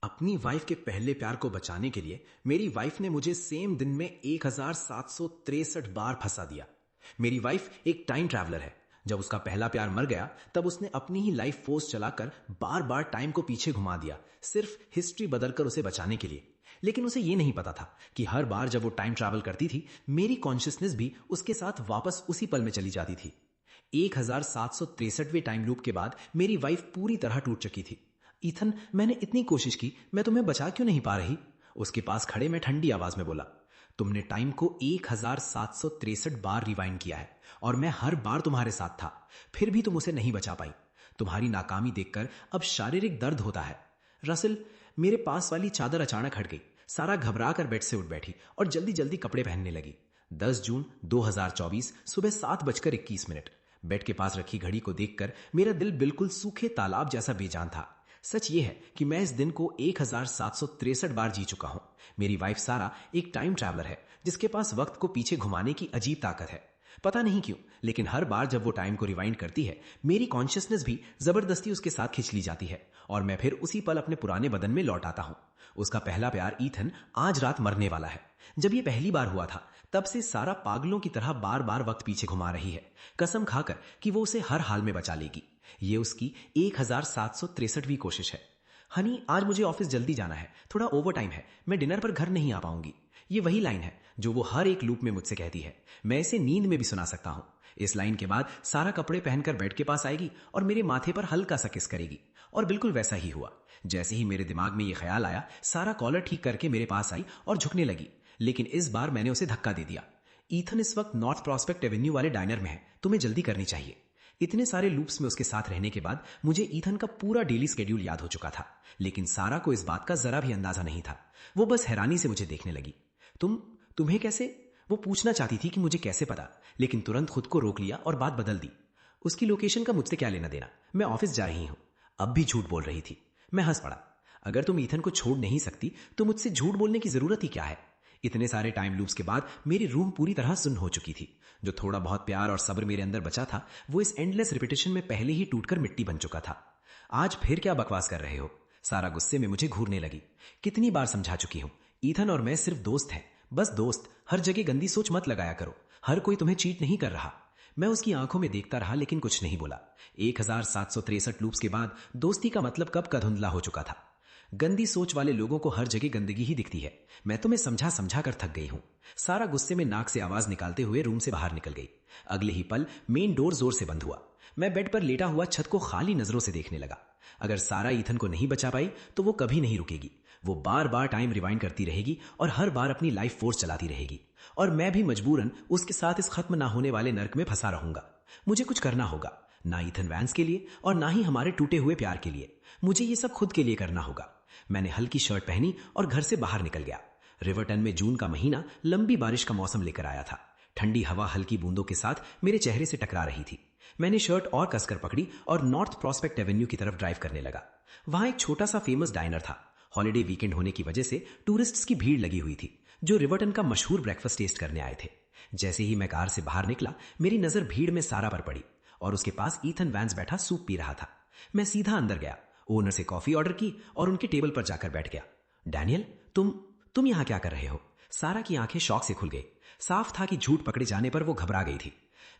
अपनी वाइफ के पहले प्यार को बचाने के लिए मेरी वाइफ ने मुझे सेम दिन में 1763 बार फंसा दिया। मेरी वाइफ एक टाइम ट्रैवलर है। जब उसका पहला प्यार मर गया तब उसने अपनी ही लाइफ फोर्स चलाकर बार बार टाइम को पीछे घुमा दिया, सिर्फ हिस्ट्री बदलकर उसे बचाने के लिए। लेकिन उसे यह नहीं पता था कि हर बार जब वो टाइम ट्रैवल करती थी मेरी कॉन्शियसनेस भी उसके साथ वापस उसी पल में चली जाती थी। 1763वें टाइम लूप के बाद मेरी वाइफ पूरी तरह टूट चुकी थी। ईथन, मैंने इतनी कोशिश की, मैं तुम्हें बचा क्यों नहीं पा रही? उसके पास खड़े मैं ठंडी आवाज में बोला। तुमने टाइम को 1763 बार रिवाइंड किया है और मैं हर बार तुम्हारे साथ था, फिर भी तुम उसे नहीं बचा पाई। तुम्हारी नाकामी देखकर अब शारीरिक दर्द होता है। रसल, मेरे पास वाली चादर अचानक हट गई। सारा घबरा कर बेड से उठ बैठी और जल्दी जल्दी कपड़े पहनने लगी। 10 जून 2024 सुबह 7:21। बेड के पास रखी घड़ी को देखकर मेरा दिल बिल्कुल सूखे तालाब जैसा बेजान था। सच ये है कि मैं इस दिन को 1763 बार जी चुका हूं। मेरी वाइफ सारा एक टाइम ट्रैवलर है जिसके पास वक्त को पीछे घुमाने की अजीब ताकत है। पता नहीं क्यों, लेकिन हर बार जब वो टाइम को रिवाइंड करती है मेरी कॉन्शियसनेस भी जबरदस्ती उसके साथ खींच ली जाती है और मैं फिर उसी पल अपने पुराने बदन में लौट आता हूं। उसका पहला प्यार ईथन आज रात मरने वाला है। जब ये पहली बार हुआ था तब से सारा पागलों की तरह बार बार वक्त पीछे घुमा रही है, कसम खाकर कि वो उसे हर हाल में बचा लेगी। ये उसकी 1763वीं कोशिश है। हनी, आज मुझे ऑफिस जल्दी जाना है, थोड़ा ओवर टाइम है, मैं डिनर पर घर नहीं आ पाऊंगी। ये वही लाइन है जो वो हर एक लूप में मुझसे कहती है। मैं इसे नींद में भी सुना सकता हूं। इस लाइन के बाद सारा कपड़े पहनकर बेड के पास आएगी और मेरे माथे पर हल्का सा किस करेगी। और बिल्कुल वैसा ही हुआ। जैसे ही मेरे दिमाग में ये ख्याल आया, सारा कॉलर ठीक करके मेरे पास आई और झुकने लगी, लेकिन इस बार मैंने उसे धक्का दे दिया। ईथन इस वक्त नॉर्थ प्रॉस्पेक्ट एवेन्यू वाले डाइनर में है, तुम्हें जल्दी करनी चाहिए। इतने सारे लूप्स में उसके साथ रहने के बाद मुझे ईथन का पूरा डेली स्केड्यूल याद हो चुका था, लेकिन सारा को इस बात का जरा भी अंदाजा नहीं था। वो बस हैरानी से मुझे देखने लगी। तुम्हें कैसे? वो पूछना चाहती थी कि मुझे कैसे पता, लेकिन तुरंत खुद को रोक लिया और बात बदल दी। उसकी लोकेशन का मुझसे क्या लेना देना, मैं ऑफिस जा रही हूं। अब भी झूठ बोल रही थी। मैं हंस पड़ा। अगर तुम ईथन को छोड़ नहीं सकती तो मुझसे झूठ बोलने की जरूरत ही क्या है? इतने सारे टाइम लूप्स के बाद मेरी रूह पूरी तरह सुन्न हो चुकी थी। जो थोड़ा बहुत प्यार और सब्र मेरे अंदर बचा था वो इस एंडलेस रिपीटेशन में पहले ही टूटकर मिट्टी बन चुका था। आज फिर क्या बकवास कर रहे हो? सारा गुस्से में मुझे घूरने लगी। कितनी बार समझा चुकी हूं, ईथन और मैं सिर्फ दोस्त हैं, बस दोस्त। हर जगह गंदी सोच मत लगाया करो। हर कोई तुम्हें चीट नहीं कर रहा। मैं उसकी आंखों में देखता रहा लेकिन कुछ नहीं बोला। 1763 लूप्स के बाद दोस्ती का मतलब कब का धुंधला हो चुका था। गंदी सोच वाले लोगों को हर जगह गंदगी ही दिखती है। मैं तुम्हें समझा समझा कर थक गई हूं। सारा गुस्से में नाक से आवाज निकालते हुए रूम से बाहर निकल गई। अगले ही पल मेन डोर जोर से बंद हुआ। मैं बेड पर लेटा हुआ छत को खाली नजरों से देखने लगा। अगर सारा ईथन को नहीं बचा पाई तो वो कभी नहीं रुकेगी। वो बार बार टाइम रिवाइंड करती रहेगी और हर बार अपनी लाइफ फोर्स चलाती रहेगी, और मैं भी मजबूरन उसके साथ इस खत्म ना होने वाले नर्क में फंसा रहूंगा। मुझे कुछ करना होगा, ना ईथन वैंस के लिए और ना ही हमारे टूटे हुए प्यार के लिए। मुझे ये सब खुद के लिए करना होगा। मैंने हल्की शर्ट पहनी और घर से बाहर निकल गया। रिवर्टन में जून का महीना लंबी बारिश का मौसम लेकर आया था। ठंडी हवा हल्की बूंदों के साथ मेरे चेहरे से टकरा रही थी। मैंने शर्ट और कसकर पकड़ी और नॉर्थ प्रॉस्पेक्ट एवेन्यू की तरफ ड्राइव करने लगा। वहां एक छोटा सा फेमस डाइनर था। हॉलिडे वीकेंड होने की वजह से टूरिस्ट्स की भीड़ लगी हुई थी जो रिवर्टन का मशहूर ब्रेकफास्ट टेस्ट करने आए थे। जैसे ही मैं कार से बाहर निकला मेरी नजर भीड़ में सारा पर पड़ी और उसके पास ईथन वैंस बैठा सूप पी रहा था। मैं सीधा अंदर गया, ओनर से कॉफी ऑर्डर की और उनके टेबल पर जाकर बैठ गया। डैनियल, तुम यहां क्या कर रहे हो? सारा की आंखें शौक से खुल गई। साफ था कि झूठ पकड़े जाने पर वो घबरा गई थी।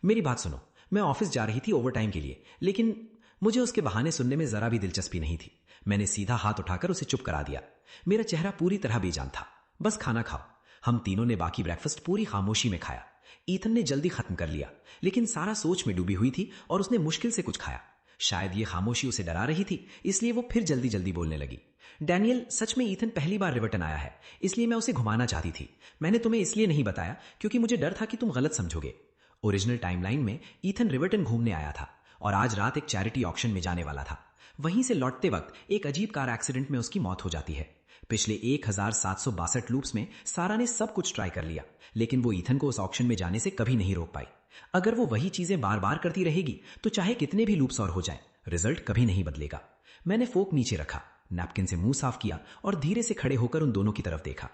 मेरी बात सुनो, मैं ऑफिस जा रही थी ओवर टाइम के लिए, लेकिन मुझे उसके बहाने सुनने में जरा भी दिलचस्पी नहीं थी। मैंने सीधा हाथ उठाकर उसे चुप करा दिया। मेरा चेहरा पूरी तरह बेजान था। बस खाना खाओ। हम तीनों ने बाकी ब्रेकफास्ट पूरी खामोशी में खाया। ईथन ने जल्दी खत्म कर लिया, लेकिन सारा सोच में डूबी हुई थी और उसने मुश्किल से कुछ खाया। शायद ये खामोशी उसे डरा रही थी, इसलिए वो फिर जल्दी जल्दी बोलने लगी। डैनियल, सच में ईथन पहली बार रिवर्टन आया है, इसलिए मैं उसे घुमाना चाहती थी। मैंने तुम्हें इसलिए नहीं बताया क्योंकि मुझे डर था कि तुम गलत समझोगे। ओरिजिनल टाइमलाइन में ईथन रिवर्टन घूमने आया था और आज रात एक चैरिटी ऑक्शन में जाने वाला था। वहीं से लौटते वक्त एक अजीब कार एक्सीडेंट में उसकी मौत हो जाती है। पिछले 1762 लूप्स में सारा ने सब कुछ ट्राई कर लिया, लेकिन वो ईथन को उस ऑक्शन में जाने से कभी नहीं रोक पाई। अगर वो वही चीजें बार बार करती रहेगी तो चाहे कितने भी लूप्स और हो जाए, रिजल्ट कभी नहीं बदलेगा। मैंने फोक नीचे रखा, नैपकिन से मुंह साफ किया और धीरे से खड़े होकर उन दोनों की तरफ देखा।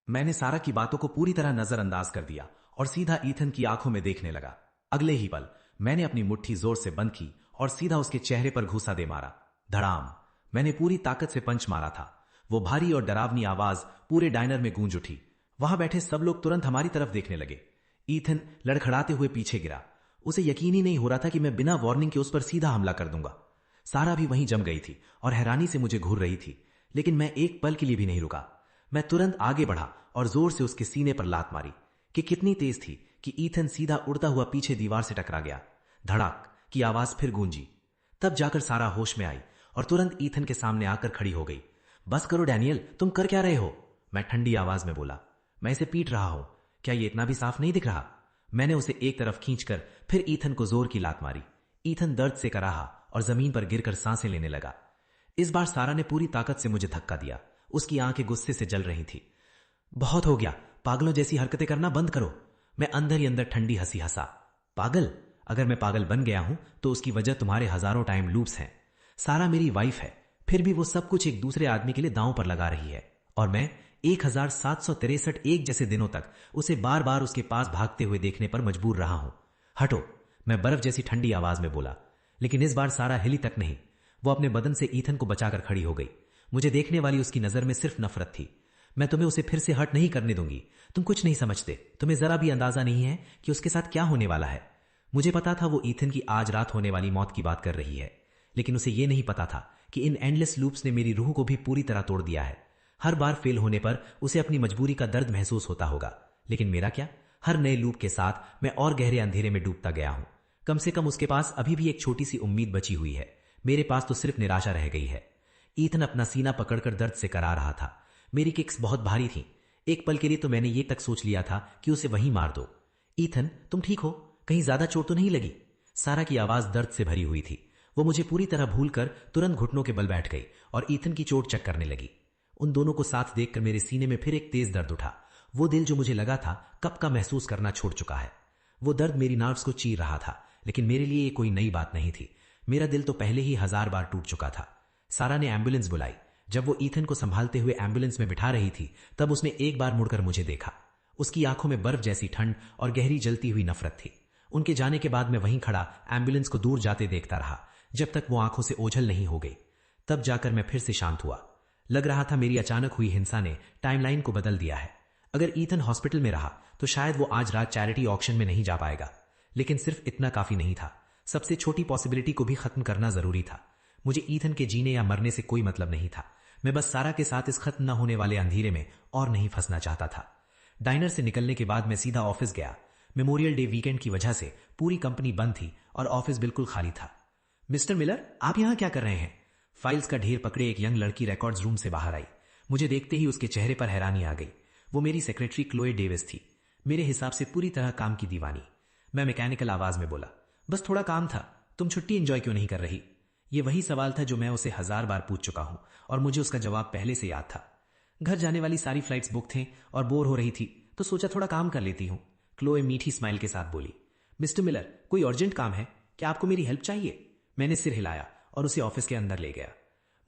मैंने सारा की बातों को पूरी तरह नजरअंदाज कर दिया और सीधा ईथन की आंखों में देखने लगा। अगले ही पल मैंने अपनी मुट्ठी जोर से बंद की और सीधा उसके चेहरे पर घूसा दे मारा। धड़ाम! मैंने पूरी ताकत से पंच मारा था। वो भारी और डरावनी आवाज पूरे डायनर में गूंज उठी। वहां बैठे सब लोग तुरंत हमारी तरफ देखने लगे। ईथन लड़खड़ाते हुए पीछे गिरा। उसे यकीन ही नहीं हो रहा था कि मैं बिना वार्निंग के उस पर सीधा हमला कर दूंगा। सारा भी वहीं जम गई थी और हैरानी से मुझे घूर रही थी, लेकिन मैं एक पल के लिए भी नहीं रुका। मैं तुरंत आगे बढ़ा और जोर से उसके सीने पर लात मारी कि कितनी तेज थी कि ईथन सीधा उड़ता हुआ पीछे दीवार से टकरा गया। धड़ाक की आवाज फिर गूंजी। तब जाकर सारा होश में आई और तुरंत ईथन के सामने आकर खड़ी हो गई। बस करो डैनियल, तुम कर क्या रहे हो? मैं ठंडी आवाज में बोला। मैं इसे पीट रहा हूं, क्या ये इतना भी साफ नहीं दिख रहा? मैंने उसे एक तरफ खींचकर फिर ईथन को जोर की लात मारी। ईथन दर्द से कराहा और जमीन पर गिरकर सांसें लेने लगा। इस बार सारा ने पूरी ताकत से मुझे धक्का दिया। उसकी आंखें गुस्से से जल रही थी। बहुत हो गया, पागलों जैसी हरकतें करना बंद करो। मैं अंदर ही अंदर ठंडी हंसी हंसा। पागल? अगर मैं पागल बन गया हूं तो उसकी वजह तुम्हारे हजारों टाइम लूप्स हैं। सारा मेरी वाइफ है, फिर भी वो सब कुछ एक दूसरे आदमी के लिए दांव पर लगा रही है और मैं 1763 एक जैसे दिनों तक उसे बार बार उसके पास भागते हुए देखने पर मजबूर रहा हूं। हटो, मैं बर्फ जैसी ठंडी आवाज में बोला। लेकिन इस बार सारा हिली तक नहीं। वो अपने बदन से ईथन को बचाकर खड़ी हो गई। मुझे देखने वाली उसकी नजर में सिर्फ नफरत थी। मैं तुम्हें उसे फिर से हर्ट नहीं करने दूंगी। तुम कुछ नहीं समझते। तुम्हें जरा भी अंदाजा नहीं है कि उसके साथ क्या होने वाला है। मुझे पता था वो ईथन की आज रात होने वाली मौत की बात कर रही है, लेकिन उसे यह नहीं पता था कि इन एंडलेस लूप्स ने मेरी रूह को भी पूरी तरह तोड़ दिया है। हर बार फेल होने पर उसे अपनी मजबूरी का दर्द महसूस होता होगा, लेकिन मेरा क्या? हर नए लूप के साथ मैं और गहरे अंधेरे में डूबता गया हूं। कम से कम उसके पास अभी भी एक छोटी सी उम्मीद बची हुई है। मेरे पास तो सिर्फ निराशा रह गई है। ईथन अपना सीना पकड़कर दर्द से करा रहा था। मेरी किक्स बहुत भारी थी। एक पल के लिए तो मैंने ये तक सोच लिया था कि उसे वहीं मार दो। ईथन, तुम ठीक हो? कहीं ज्यादा चोट तो नहीं लगी? सारा की आवाज दर्द से भरी हुई थी। वो मुझे पूरी तरह भूलकर तुरंत घुटनों के बल बैठ गई और ईथन की चोट चेक करने लगी। उन दोनों को साथ देखकर मेरे सीने में फिर एक तेज दर्द उठा। वो दिल जो मुझे लगा था कब का महसूस करना छोड़ चुका है। वो दर्द मेरी नर्व्स को चीर रहा था, लेकिन मेरे लिए ये कोई नई बात नहीं थी। मेरा दिल तो पहले ही 1000 बार टूट चुका था। सारा ने एम्बुलेंस बुलाई। जब वो ईथन को संभालते हुए एम्बुलेंस में बिठा रही थी, तब उसने एक बार मुड़कर मुझे देखा। उसकी आंखों में बर्फ जैसी ठंड और गहरी जलती हुई नफरत थी। उनके जाने के बाद मैं वहीं खड़ा एम्बुलेंस को दूर जाते देखता रहा, जब तक वो आंखों से ओझल नहीं हो गई। तब जाकर मैं फिर से शांत हुआ। लग रहा था मेरी अचानक हुई हिंसा ने टाइमलाइन को बदल दिया है। अगर ईथन हॉस्पिटल में रहा तो शायद वो आज रात चैरिटी ऑक्शन में नहीं जा पाएगा, लेकिन सिर्फ इतना काफी नहीं था। सबसे छोटी पॉसिबिलिटी को भी खत्म करना जरूरी था। मुझे ईथन के जीने या मरने से कोई मतलब नहीं था। मैं बस सारा के साथ इस खत्म न होने वाले अंधेरे में और नहीं फंसना चाहता था। डाइनर से निकलने के बाद मैं सीधा ऑफिस गया। मेमोरियल डे वीकेंड की वजह से पूरी कंपनी बंद थी और ऑफिस बिल्कुल खाली था। मिस्टर मिलर, आप यहां क्या कर रहे हैं? फाइल्स का ढेर पकड़े एक यंग लड़की रिकॉर्ड्स रूम से बाहर आई। मुझे देखते ही उसके चेहरे पर हैरानी आ गई। वो मेरी सेक्रेटरी क्लोए डेविस थी, मेरे हिसाब से पूरी तरह काम की दीवानी। मैं मैकेनिकल आवाज में बोला, बस थोड़ा काम था। तुम छुट्टी एंजॉय क्यों नहीं कर रही? ये वही सवाल था जो मैं उसे 1000 बार पूछ चुका हूं और मुझे उसका जवाब पहले से याद था। घर जाने वाली सारी फ्लाइट्स बुक थे और बोर हो रही थी, तो सोचा थोड़ा काम कर लेती हूं। क्लोए मीठी स्माइल के साथ बोली। मिस्टर मिलर, कोई अर्जेंट काम है क्या? आपको मेरी हेल्प चाहिए? मैंने सिर हिलाया और उसे ऑफिस के अंदर ले गया।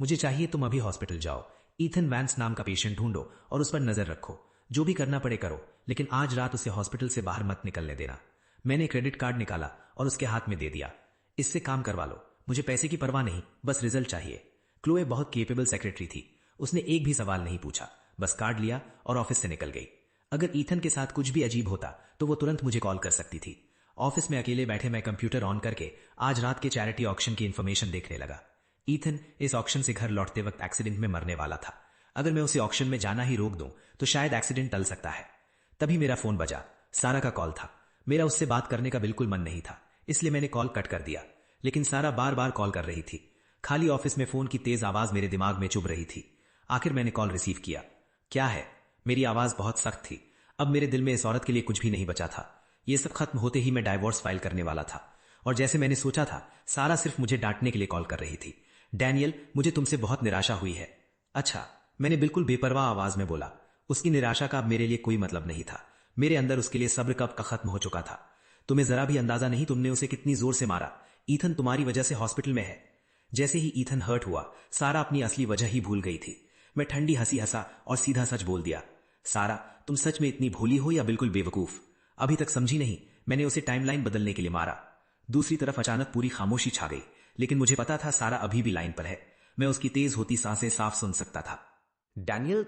मुझे चाहिए तुम अभी हॉस्पिटल जाओ, ईथन वैंस नाम का पेशेंट ढूंढो और उस पर नजर रखो। जो भी करना पड़े करो, लेकिन आज रात उसे हॉस्पिटल से बाहर मत निकलने देना। मैंने क्रेडिट कार्ड निकाला और उसके हाथ में दे दिया। इससे काम करवा लो, मुझे पैसे की परवाह नहीं, बस रिजल्ट चाहिए। क्लोए बहुत केपेबल सेक्रेटरी थी। उसने एक भी सवाल नहीं पूछा, बस कार्ड लिया और ऑफिस से निकल गई। अगर ईथन के साथ कुछ भी अजीब होता तो वो तुरंत मुझे कॉल कर सकती थी। ऑफिस में अकेले बैठे मैं कंप्यूटर ऑन करके आज रात के चैरिटी ऑक्शन की इंफॉर्मेशन देखने लगा। ईथन इस ऑक्शन से घर लौटते वक्त एक्सीडेंट में मरने वाला था। अगर मैं उसे ऑक्शन में जाना ही रोक दूं तो शायद एक्सीडेंट टल सकता है। तभी मेरा फोन बजा। सारा का कॉल था। मेरा उससे बात करने का बिल्कुल मन नहीं था, इसलिए मैंने कॉल कट कर दिया। लेकिन सारा बार बार कॉल कर रही थी। खाली ऑफिस में फोन की तेज आवाज मेरे दिमाग में चुभ रही थी। आखिर मैंने कॉल रिसीव किया। क्या है? मेरी आवाज बहुत सख्त थी। अब मेरे दिल में इस औरत के लिए कुछ भी नहीं बचा था। यह सब खत्म होते ही मैं डाइवोर्स फाइल करने वाला था, और जैसे मैंने सोचा था, सारा सिर्फ मुझे डांटने के लिए कॉल कर रही थी। डैनियल, मुझे तुमसे बहुत निराशा हुई है। अच्छा, मैंने बिल्कुल बेपरवाह आवाज में बोला। उसकी निराशा का अब मेरे लिए कोई मतलब नहीं था। मेरे अंदर उसके लिए सब्र कब का खत्म हो चुका था। तुम्हें जरा भी अंदाजा नहीं तुमने उसे कितनी जोर से मारा। ईथन तुम्हारी वजह से हॉस्पिटल में है। जैसे ही ईथन हर्ट हुआ, सारा अपनी असली वजह ही भूल गई थी। मैं ठंडी हंसी हंसा और सीधा सच बोल दिया। सारा, तुम सच में इतनी भोली हो या बिल्कुल बेवकूफ? अभी तक समझी नहीं? मैंने उसे टाइमलाइन बदलने के लिए मारा। दूसरी तरफ अचानक पूरी खामोशी छा गई, लेकिन मुझे पता था सारा अभी भी लाइन पर है। मैं उसकी तेज होती सांसें साफ सुन सकता था। डैनियल,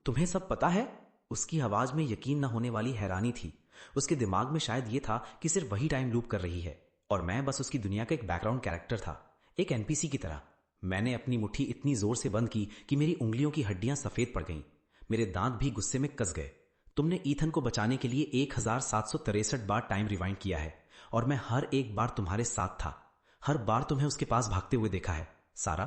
तुम्हें सब पता है? उसकी आवाज में यकीन न होने वाली हैरानी थी। उसके दिमाग में शायद ये था कि सिर्फ वही टाइम लूप कर रही है और मैं बस उसकी दुनिया का एक बैकग्राउंड कैरेक्टर था, एक एनपीसी की तरह। मैंने अपनी मुट्ठी इतनी जोर से बंद की कि मेरी उंगलियों की हड्डियां सफेद पड़ गईं। मेरे दांत भी गुस्से में कस गए। तुमने ईथन को बचाने के लिए 1763 बार टाइम रिवाइंड किया है और मैं हर एक बार तुम्हारे साथ था। हर बार तुम्हें उसके पास भागते हुए देखा है। सारा,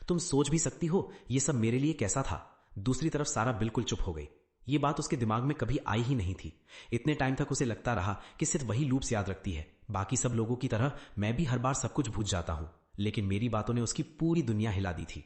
तुम सोच भी सकती हो ये सब मेरे लिए कैसा था। दूसरी तरफ सारा बिल्कुल चुप हो गई। ये बात उसके दिमाग में कभी आई ही नहीं थी। इतने टाइम तक उसे लगता रहा कि सिर्फ वही लूप्स याद रखती है। बाकी सब लोगों की तरह मैं भी हर बार सब कुछ भूल जाता हूं, लेकिन मेरी बातों ने उसकी पूरी दुनिया हिला दी थी।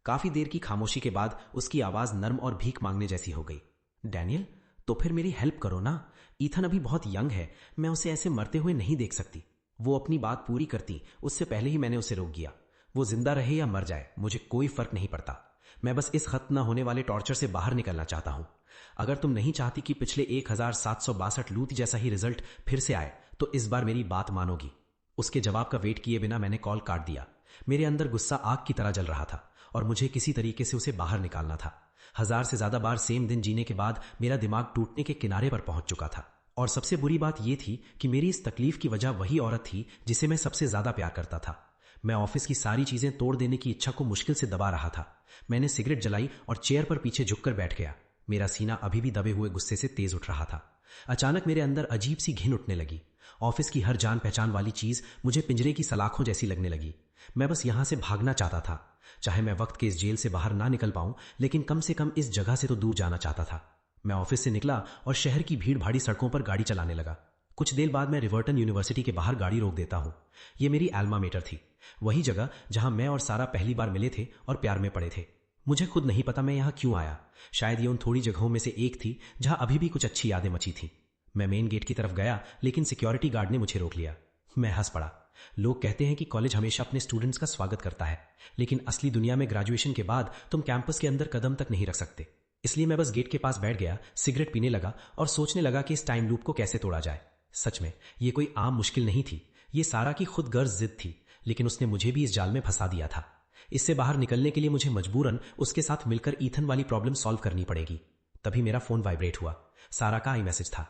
काफी देर की खामोशी के बाद उसकी आवाज नर्म और भीख मांगने जैसी हो गई। डैनियल, तो फिर मेरी हेल्प करो ना। ईथन अभी बहुत यंग है, मैं उसे ऐसे मरते हुए नहीं देख सकती। वो अपनी बात पूरी करती उससे पहले ही मैंने उसे रोक दिया। वो जिंदा रहे या मर जाए मुझे कोई फर्क नहीं पड़ता। मैं बस इस खत्म न होने वाले टॉर्चर से बाहर निकलना चाहता हूं। अगर तुम नहीं चाहती कि पिछले 1762 लूट जैसा ही रिजल्ट फिर से आए तो इस बार मेरी बात मानोगी। उसके जवाब का वेट किए बिना मैंने कॉल काट दिया। मेरे अंदर गुस्सा आग की तरह जल रहा था और मुझे किसी तरीके से उसे बाहर निकालना था। 1000 से ज्यादा बार सेम दिन जीने के बाद मेरा दिमाग टूटने के किनारे पर पहुंच चुका था। और सबसे बुरी बात यह थी कि मेरी इस तकलीफ की वजह वही औरत थी जिसे मैं सबसे ज्यादा प्यार करता था। मैं ऑफिस की सारी चीजें तोड़ देने की इच्छा को मुश्किल से दबा रहा था। मैंने सिगरेट जलाई और चेयर पर पीछे झुककर बैठ गया। मेरा सीना अभी भी दबे हुए गुस्से से तेज उठ रहा था। अचानक मेरे अंदर अजीब सी घिन उठने लगी। ऑफिस की हर जान पहचान वाली चीज मुझे पिंजरे की सलाखों जैसी लगने लगी। मैं बस यहां से भागना चाहता था। चाहे मैं वक्त के इस जेल से बाहर ना निकल पाऊं, लेकिन कम से कम इस जगह से तो दूर जाना चाहता था। मैं ऑफिस से निकला और शहर की भीड़ भाड़ी सड़कों पर गाड़ी चलाने लगा। कुछ देर बाद मैं रिवर्टन यूनिवर्सिटी के बाहर गाड़ी रोक देता हूं। यह मेरी एल्मा मेटर थी, वही जगह जहां मैं और सारा पहली बार मिले थे और प्यार में पड़े थे। मुझे खुद नहीं पता मैं यहां क्यों आया। शायद ये उन थोड़ी जगहों में से एक थी जहां अभी भी कुछ अच्छी यादें मची थी। मैं मेन गेट की तरफ गया, लेकिन सिक्योरिटी गार्ड ने मुझे रोक लिया। मैं हंस पड़ा। लोग कहते हैं कि कॉलेज हमेशा अपने स्टूडेंट्स का स्वागत करता है, लेकिन असली दुनिया में ग्रेजुएशन के बाद तुम कैंपस के अंदर कदम तक नहीं रख सकते। इसलिए मैं बस गेट के पास बैठ गया, सिगरेट पीने लगा और सोचने लगा कि इस टाइम लूप को कैसे तोड़ा जाए। सच में ये कोई आम मुश्किल नहीं थी। ये सारा की खुद गर्ज जिद थी, लेकिन उसने मुझे भी इस जाल में फंसा दिया था। इससे बाहर निकलने के लिए मुझे मजबूरन उसके साथ मिलकर ईथन वाली प्रॉब्लम सॉल्व करनी पड़ेगी। तभी मेरा फोन वाइब्रेट हुआ। सारा का आई मैसेज था।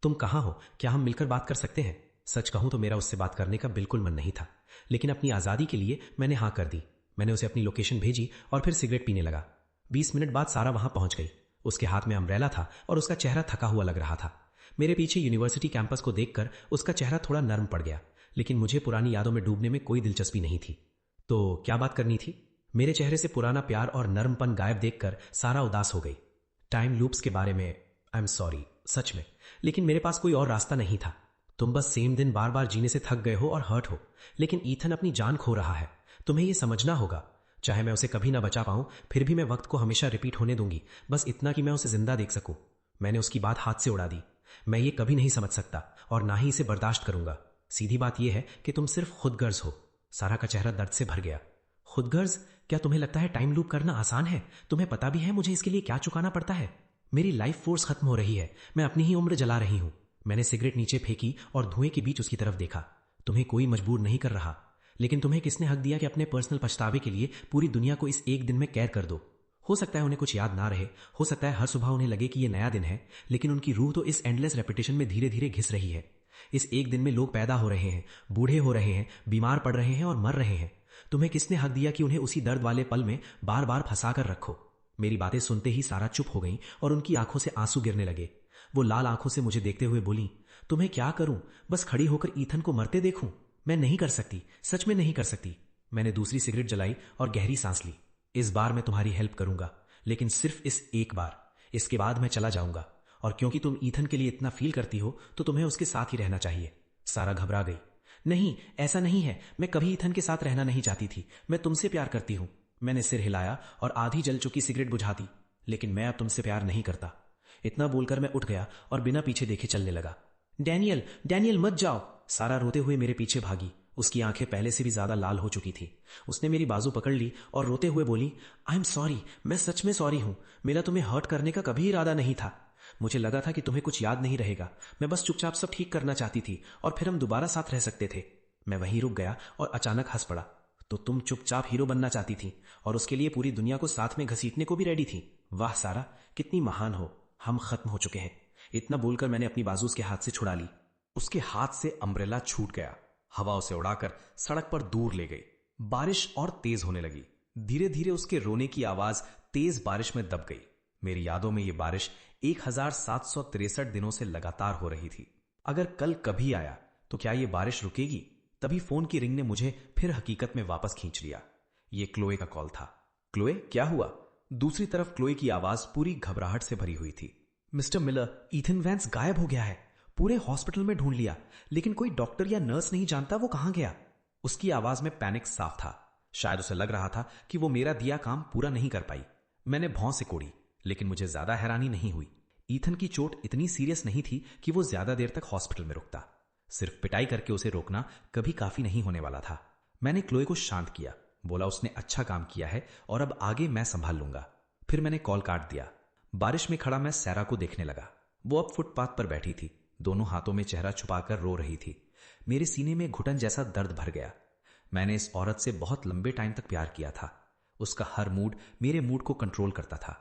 तुम कहां हो, क्या हम मिलकर बात कर सकते हैं? सच कहूं तो मेरा उससे बात करने का बिल्कुल मन नहीं था, लेकिन अपनी आजादी के लिए मैंने हां कर दी। मैंने उसे अपनी लोकेशन भेजी और फिर सिगरेट पीने लगा। 20 मिनट बाद सारा वहां पहुंच गई। उसके हाथ में अम्ब्रेला था और उसका चेहरा थका हुआ लग रहा था। मेरे पीछे यूनिवर्सिटी कैंपस को देखकर उसका चेहरा थोड़ा नर्म पड़ गया, लेकिन मुझे पुरानी यादों में डूबने में कोई दिलचस्पी नहीं थी। तो क्या बात करनी थी? मेरे चेहरे से पुराना प्यार और नर्मपन गायब देखकर सारा उदास हो गई। टाइम लूप्स के बारे में आई एम सॉरी, सच में, लेकिन मेरे पास कोई और रास्ता नहीं था। तुम बस सेम दिन बार बार जीने से थक गए हो और हर्ट हो, लेकिन ईथन अपनी जान खो रहा है। तुम्हें यह समझना होगा। चाहे मैं उसे कभी ना बचा पाऊं, फिर भी मैं वक्त को हमेशा रिपीट होने दूंगी, बस इतना कि मैं उसे जिंदा देख सकूं। मैंने उसकी बात हाथ से उड़ा दी। मैं ये कभी नहीं समझ सकता और ना ही इसे बर्दाश्त करूंगा। सीधी बात यह है कि तुम सिर्फ खुदगर्ज हो। सारा का चेहरा दर्द से भर गया। खुदगर्ज? क्या तुम्हें लगता है टाइम लूप करना आसान है? तुम्हें पता भी है मुझे इसके लिए क्या चुकाना पड़ता है? मेरी लाइफ फोर्स खत्म हो रही है। मैं अपनी ही उम्र जला रही हूं। मैंने सिगरेट नीचे फेंकी और धुएं के बीच उसकी तरफ देखा। तुम्हें कोई मजबूर नहीं कर रहा, लेकिन तुम्हें किसने हक दिया कि अपने पर्सनल पछतावे के लिए पूरी दुनिया को इस एक दिन में कैद कर दो? हो सकता है उन्हें कुछ याद ना रहे, हो सकता है हर सुबह उन्हें लगे कि यह नया दिन है, लेकिन उनकी रूह तो इस एंडलेस रेपिटेशन में धीरे धीरे घिस रही है। इस एक दिन में लोग पैदा हो रहे हैं, बूढ़े हो रहे हैं, बीमार पड़ रहे हैं और मर रहे हैं। तुम्हें किसने हक दिया कि उन्हें उसी दर्द वाले पल में बार बार फंसा कर रखो? मेरी बातें सुनते ही सारा चुप हो गई और उनकी आंखों से आंसू गिरने लगे। वो लाल आंखों से मुझे देखते हुए बोली, तुम्हें क्या करूं? बस खड़ी होकर ईथन को मरते देखूं? मैं नहीं कर सकती, सच में नहीं कर सकती। मैंने दूसरी सिगरेट जलाई और गहरी सांस ली। इस बार मैं तुम्हारी हेल्प करूंगा, लेकिन सिर्फ इस एक बार। इसके बाद मैं चला जाऊंगा, और क्योंकि तुम ईथन के लिए इतना फील करती हो तो तुम्हें उसके साथ ही रहना चाहिए। सारा घबरा गई। नहीं, ऐसा नहीं है, मैं कभी ईथन के साथ रहना नहीं चाहती थी। मैं तुमसे प्यार करती हूं। मैंने सिर हिलाया और आधी जल चुकी सिगरेट बुझा दी। लेकिन मैं अब तुमसे प्यार नहीं करता। इतना बोलकर मैं उठ गया और बिना पीछे देखे चलने लगा। डैनियल, डैनियल मत जाओ। सारा रोते हुए मेरे पीछे भागी। उसकी आंखें पहले से भी ज्यादा लाल हो चुकी थी। उसने मेरी बाजू पकड़ ली और रोते हुए बोली, आई एम सॉरी, मैं सच में सॉरी हूं। मेरा तुम्हें हर्ट करने का कभी इरादा नहीं था। मुझे लगा था कि तुम्हें कुछ याद नहीं रहेगा। मैं बस चुपचाप सब ठीक करना चाहती थी और फिर हम दोबारा साथ रह सकते थे। मैं वहीं रुक गया और अचानक हंस पड़ा। तो तुम चुपचाप हीरो बनना चाहती थी और उसके लिए पूरी दुनिया को साथ में घसीटने को भी रेडी थी। वाह सारा, कितनी महान हो। हम खत्म हो चुके हैं। इतना बोलकर मैंने अपनी बाजू उसके हाथ से छुड़ा ली। उसके हाथ से अम्ब्रेला छूट गया, हवा उसे उड़ाकर सड़क पर दूर ले गई। बारिश और तेज होने लगी। धीरे धीरे उसके रोने की आवाज तेज बारिश में दब गई। मेरी यादों में यह बारिश 1763 दिनों से लगातार हो रही थी। अगर कल कभी आया तो क्या यह बारिश रुकेगी? तभी फोन की रिंग ने मुझे फिर हकीकत में वापस खींच लिया। यह क्लोए का कॉल था। क्लोए, क्या हुआ? दूसरी तरफ क्लोए की आवाज पूरी घबराहट से भरी हुई थी। मिस्टर मिलर, ईथन वैंस गायब हो गया है। पूरे हॉस्पिटल में ढूंढ लिया, लेकिन कोई डॉक्टर या नर्स नहीं जानता वो कहां गया। उसकी आवाज में पैनिक साफ था। शायद उसे लग रहा था कि वो मेरा दिया काम पूरा नहीं कर पाई। मैंने भौं से कोड़ी, लेकिन मुझे ज्यादा हैरानी नहीं हुई। ईथन की चोट इतनी सीरियस नहीं थी कि वो ज्यादा देर तक हॉस्पिटल में रुकता। सिर्फ पिटाई करके उसे रोकना कभी काफी नहीं होने वाला था। मैंने क्लोए को शांत किया, बोला उसने अच्छा काम किया है और अब आगे मैं संभाल लूंगा। फिर मैंने कॉल काट दिया। बारिश में खड़ा मैं सैरा को देखने लगा। वो अब फुटपाथ पर बैठी थी, दोनों हाथों में चेहरा छुपाकर रो रही थी। मेरे सीने में घुटन जैसा दर्द भर गया। मैंने इस औरत से बहुत लंबे टाइम तक प्यार किया था। उसका हर मूड मेरे मूड को कंट्रोल करता था।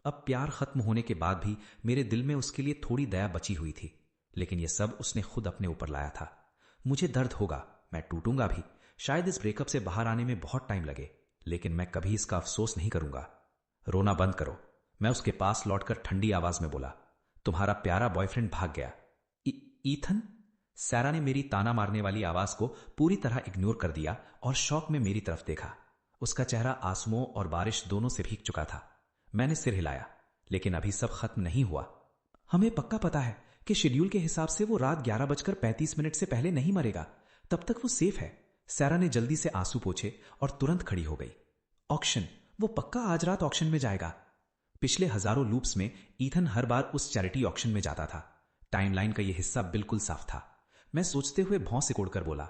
अब प्यार खत्म होने के बाद भी मेरे दिल में उसके लिए थोड़ी दया बची हुई थी, लेकिन यह सब उसने खुद अपने ऊपर लाया था। मुझे दर्द होगा, मैं टूटूंगा भी। शायद इस ब्रेकअप से बाहर आने में बहुत टाइम लगे, लेकिन मैं कभी इसका अफसोस नहीं करूंगा। रोना बंद करो, मैं उसके पास लौटकर ठंडी आवाज में बोला। तुम्हारा प्यारा बॉयफ्रेंड भाग गया। ईथन? सैरा ने मेरी ताना मारने वाली आवाज को पूरी तरह इग्नोर कर दिया और शौक में मेरी तरफ देखा। उसका चेहरा आंसुओं और बारिश दोनों से भीग चुका था। मैंने सिर हिलाया, लेकिन अभी सब खत्म नहीं हुआ। हमें पक्का पता है कि शेड्यूल के हिसाब से वो रात 11:35 से पहले नहीं मरेगा। तब तक वो सेफ है। सैरा ने जल्दी से आंसू पोंछे और तुरंत खड़ी हो गई। ऑक्शन, वो पक्का आज रात ऑक्शन में जाएगा। पिछले हजारों लूप्स में ईथन हर बार उस चैरिटी ऑक्शन में जाता था। टाइमलाइन का यह हिस्सा बिल्कुल साफ था। मैं सोचते हुए भौं सिकोड़कर बोला,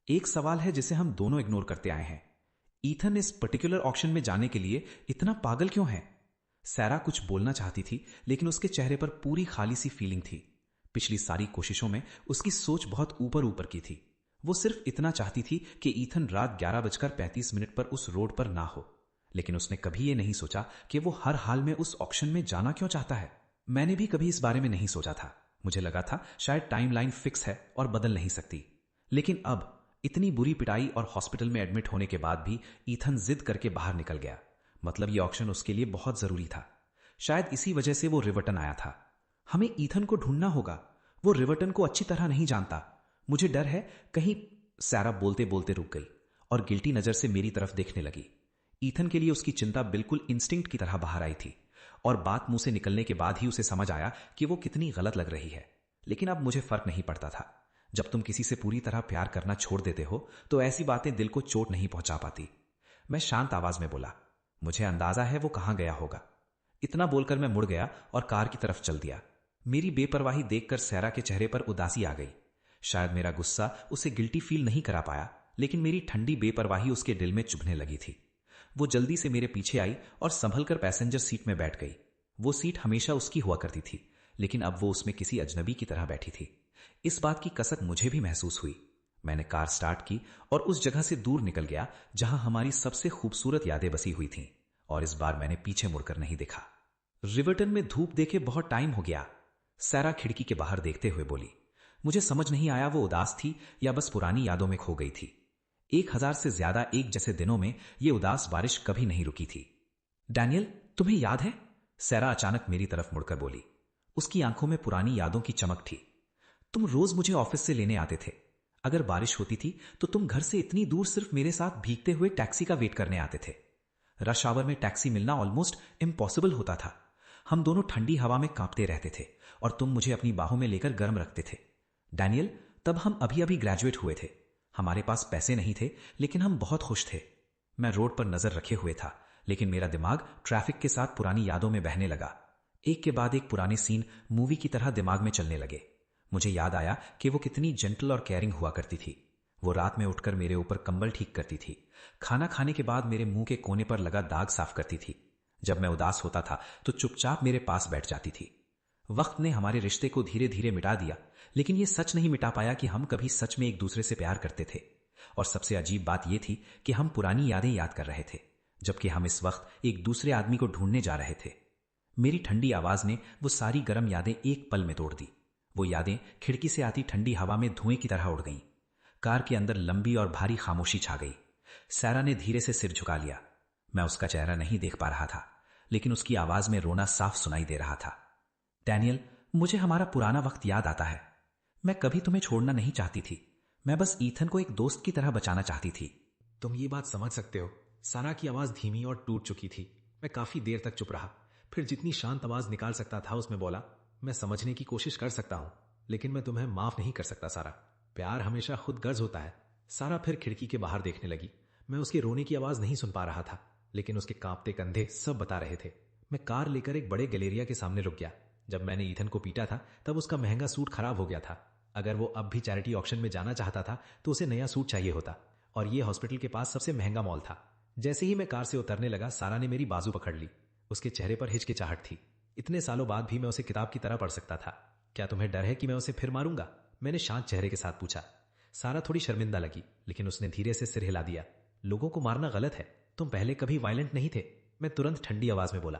एक सवाल है जिसे हम दोनों इग्नोर करते आए हैं। ईथन इस पर्टिकुलर ऑक्शन में जाने के लिए इतना पागल क्यों है? सैरा कुछ बोलना चाहती थी, लेकिन उसके चेहरे पर पूरी खाली सी फीलिंग थी। पिछली सारी कोशिशों में उसकी सोच बहुत ऊपर ऊपर की थी। वो सिर्फ इतना चाहती थी कि ईथन रात 11:35 पर उस रोड पर ना हो, लेकिन उसने कभी ये नहीं सोचा कि वो हर हाल में उस ऑक्शन में जाना क्यों चाहता है। मैंने भी कभी इस बारे में नहीं सोचा था। मुझे लगा था शायद टाइमलाइन फिक्स है और बदल नहीं सकती, लेकिन अब इतनी बुरी पिटाई और हॉस्पिटल में एडमिट होने के बाद भी ईथन जिद करके बाहर निकल गया। मतलब ये ऑक्शन उसके लिए बहुत जरूरी था। शायद इसी वजह से वो रिवर्टन आया था। हमें ईथन को ढूंढना होगा। वो रिवर्टन को अच्छी तरह नहीं जानता। मुझे डर है कहीं। सैरा बोलते बोलते रुक गई और गिल्टी नजर से मेरी तरफ देखने लगी। ईथन के लिए उसकी चिंता बिल्कुल इंस्टिंक्ट की तरह बाहर आई थी, और बात मुंह से निकलने के बाद ही उसे समझ आया कि वो कितनी गलत लग रही है। लेकिन अब मुझे फर्क नहीं पड़ता था। जब तुम किसी से पूरी तरह प्यार करना छोड़ देते हो तो ऐसी बातें दिल को चोट नहीं पहुंचा पाती। मैं शांत आवाज में बोला, मुझे अंदाजा है वो कहां गया होगा। इतना बोलकर मैं मुड़ गया और कार की तरफ चल दिया। मेरी बेपरवाही देखकर सैरा के चेहरे पर उदासी आ गई। शायद मेरा गुस्सा उसे गिल्टी फील नहीं करा पाया, लेकिन मेरी ठंडी बेपरवाही उसके दिल में चुभने लगी थी। वो जल्दी से मेरे पीछे आई और संभलकर पैसेंजर सीट में बैठ गई। वो सीट हमेशा उसकी हुआ करती थी, लेकिन अब वो उसमें किसी अजनबी की तरह बैठी थी। इस बात की कसक मुझे भी महसूस हुई। मैंने कार स्टार्ट की और उस जगह से दूर निकल गया जहां हमारी सबसे खूबसूरत यादें बसी हुई थीं, और इस बार मैंने पीछे मुड़कर नहीं देखा। रिवर्टन में धूप देखे बहुत टाइम हो गया, सैरा खिड़की के बाहर देखते हुए बोली। मुझे समझ नहीं आया वो उदास थी या बस पुरानी यादों में खो गई थी। 1000 से ज्यादा एक जैसे दिनों में ये उदास बारिश कभी नहीं रुकी थी। डैनियल, तुम्हें याद है? सैरा अचानक मेरी तरफ मुड़कर बोली। उसकी आंखों में पुरानी यादों की चमक थी। तुम रोज मुझे ऑफिस से लेने आते थे। अगर बारिश होती थी तो तुम घर से इतनी दूर सिर्फ मेरे साथ भीगते हुए टैक्सी का वेट करने आते थे। रश आवर में टैक्सी मिलना ऑलमोस्ट इम्पॉसिबल होता था। हम दोनों ठंडी हवा में कांपते रहते थे और तुम मुझे अपनी बाहों में लेकर गर्म रखते थे। डैनियल, तब हम अभी अभी ग्रेजुएट हुए थे। हमारे पास पैसे नहीं थे, लेकिन हम बहुत खुश थे। मैं रोड पर नजर रखे हुए था, लेकिन मेरा दिमाग ट्रैफिक के साथ पुरानी यादों में बहने लगा। एक के बाद एक पुराने सीन मूवी की तरह दिमाग में चलने लगे। मुझे याद आया कि वो कितनी जेंटल और केयरिंग हुआ करती थी। वो रात में उठकर मेरे ऊपर कंबल ठीक करती थी। खाना खाने के बाद मेरे मुंह के कोने पर लगा दाग साफ करती थी। जब मैं उदास होता था तो चुपचाप मेरे पास बैठ जाती थी। वक्त ने हमारे रिश्ते को धीरे धीरे मिटा दिया, लेकिन ये सच नहीं मिटा पाया कि हम कभी सच में एक दूसरे से प्यार करते थे। और सबसे अजीब बात यह थी कि हम पुरानी यादें याद कर रहे थे, जबकि हम इस वक्त एक दूसरे आदमी को ढूंढने जा रहे थे। मेरी ठंडी आवाज ने वो सारी गर्म यादें एक पल में तोड़ दी। वो यादें खिड़की से आती ठंडी हवा में धुएं की तरह उड़ गईं। कार के अंदर लंबी और भारी खामोशी छा गई। सारा ने धीरे से सिर झुका लिया। मैं उसका चेहरा नहीं देख पा रहा था, लेकिन उसकी आवाज में रोना साफ सुनाई दे रहा था। डैनियल, मुझे हमारा पुराना वक्त याद आता है। मैं कभी तुम्हें छोड़ना नहीं चाहती थी। मैं बस ईथन को एक दोस्त की तरह बचाना चाहती थी। तुम ये बात समझ सकते हो। सारा की आवाज धीमी और टूट चुकी थी। मैं काफी देर तक चुप रहा, फिर जितनी शांत आवाज निकाल सकता था उसमें बोला, मैं समझने की कोशिश कर सकता हूं, लेकिन मैं तुम्हें माफ नहीं कर सकता सारा। प्यार हमेशा खुद गर्ज होता है। सारा फिर खिड़की के बाहर देखने लगी। मैं उसके रोने की आवाज नहीं सुन पा रहा था, लेकिन उसके कांपते कंधे सब बता रहे थे। मैं कार लेकर एक बड़े गैलेरिया के सामने रुक गया। जब मैंने ईथन को पीटा था तब उसका महंगा सूट खराब हो गया था। अगर वो अब भी चैरिटी ऑक्शन में जाना चाहता था तो उसे नया सूट चाहिए होता, और ये हॉस्पिटल के पास सबसे महंगा मॉल था। जैसे ही मैं कार से उतरने लगा, सारा ने मेरी बाजू पकड़ ली। उसके चेहरे पर हिचकिचाहट थी। इतने सालों बाद भी मैं उसे किताब की तरह पढ़ सकता था। क्या तुम्हें डर है कि मैं उसे फिर मारूंगा? मैंने शांत चेहरे के साथ पूछा। सारा थोड़ी शर्मिंदा लगी, लेकिन उसने धीरे से सिर हिला दिया। लोगों को मारना गलत है। तुम पहले कभी वायलेंट नहीं थे। मैं तुरंत ठंडी आवाज में बोला।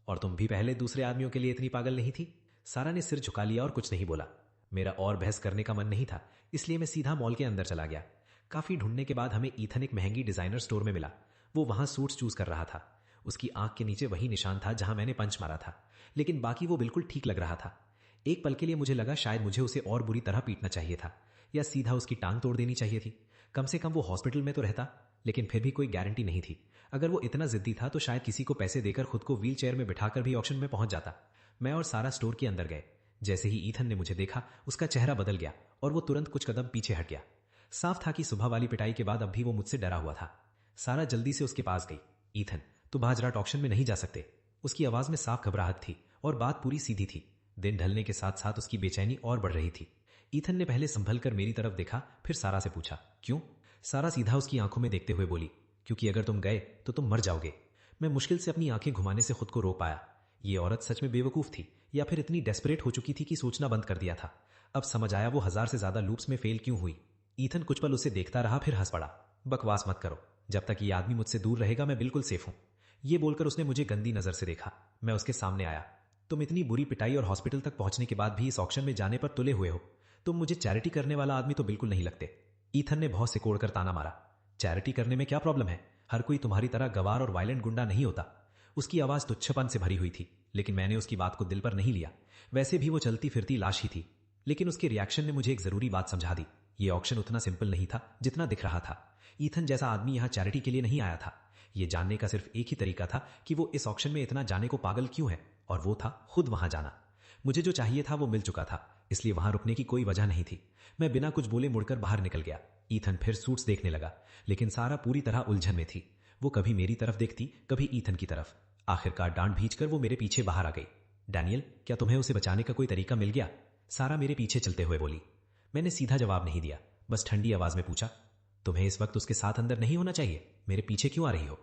और तुम भी पहले दूसरे आदमियों के लिए इतनी पागल नहीं थी। सारा ने सिर झुका लिया और कुछ नहीं बोला। मेरा और बहस करने का मन नहीं था, इसलिए मैं सीधा मॉल के अंदर चला गया। काफी ढूंढने के बाद हमें ईथन एक महंगी डिजाइनर स्टोर में मिला। वो वहां सूट्स चूज कर रहा था। उसकी आंख के नीचे वही निशान था जहां मैंने पंच मारा था, लेकिन बाकी वो बिल्कुल ठीक लग रहा था। एक पल के लिए मुझे लगा शायद मुझे उसे और बुरी तरह पीटना चाहिए था, या सीधा उसकी टांग तोड़ देनी चाहिए थी। कम से कम वो हॉस्पिटल में तो रहता, लेकिन फिर भी कोई गारंटी नहीं थी। अगर वो इतना जिद्दी था तो शायद किसी को पैसे देकर खुद को व्हील चेयर में बिठाकर भी ऑक्शन में पहुंच जाता। मैं और सारा स्टोर के अंदर गए। जैसे ही ईथन ने मुझे देखा, उसका चेहरा बदल गया और वो तुरंत कुछ कदम पीछे हट गया। साफ था कि सुबह वाली पिटाई के बाद अब भी वो मुझसे डरा हुआ था। सारा जल्दी से उसके पास गई। ईथन, तुम आज रात ऑक्शन में नहीं जा सकते। उसकी आवाज में साफ घबराहट थी और बात पूरी सीधी थी। दिन ढलने के साथ साथ उसकी बेचैनी और बढ़ रही थी। ईथन ने पहले संभल कर मेरी तरफ देखा, फिर सारा से पूछा, क्यों? सारा सीधा उसकी आंखों में देखते हुए बोली, क्योंकि अगर तुम गए तो तुम मर जाओगे। मैं मुश्किल से अपनी आंखें घुमाने से खुद को रोक पाया। ये औरत सच में बेवकूफ थी, या फिर इतनी डेस्परेट हो चुकी थी कि सोचना बंद कर दिया था। अब समझ आया वो 1000 से ज्यादा लूप्स में फेल क्यों हुई। ईथन कुछ पल उसे देखता रहा, फिर हंस पड़ा। बकवास मत करो। जब तक ये आदमी मुझसे दूर रहेगा मैं बिल्कुल सेफ हूं। ये बोलकर उसने मुझे गंदी नजर से देखा। मैं उसके सामने आया। तुम इतनी बुरी पिटाई और हॉस्पिटल तक पहुंचने के बाद भी इस ऑक्शन में जाने पर तुले हुए हो। तुम मुझे चैरिटी करने वाला आदमी तो बिल्कुल नहीं लगते। ईथन ने बहुत सिकोड़कर ताना मारा। चैरिटी करने में क्या प्रॉब्लम है? हर कोई तुम्हारी तरह गवार और वायलेंट गुंडा नहीं होता। उसकी आवाज तुच्छपन से भरी हुई थी, लेकिन मैंने उसकी बात को दिल पर नहीं लिया। वैसे भी वो चलती फिरती लाश ही थी, लेकिन उसके रिएक्शन ने मुझे एक जरूरी बात समझा दी। ये ऑक्शन उतना सिंपल नहीं था जितना दिख रहा था। ईथन जैसा आदमी यहां चैरिटी के लिए नहीं आया था। यह जानने का सिर्फ एक ही तरीका था कि वो इस ऑक्शन में इतना जाने को पागल क्यों है, और वो था खुद वहां जाना। मुझे जो चाहिए था वो मिल चुका था, इसलिए वहां रुकने की कोई वजह नहीं थी। मैं बिना कुछ बोले मुड़कर बाहर निकल गया। ईथन फिर सूट्स देखने लगा, लेकिन सारा पूरी तरह उलझन में थी। वो कभी मेरी तरफ देखती, कभी ईथन की तरफ। आखिरकार डांट भींचकर वो मेरे पीछे बाहर आ गई। डैनियल, क्या तुम्हें उसे बचाने का कोई तरीका मिल गया? सारा मेरे पीछे चलते हुए बोली। मैंने सीधा जवाब नहीं दिया, बस ठंडी आवाज में पूछा, तुम्हें इस वक्त उसके साथ अंदर नहीं होना चाहिए? मेरे पीछे क्यों आ रही हो?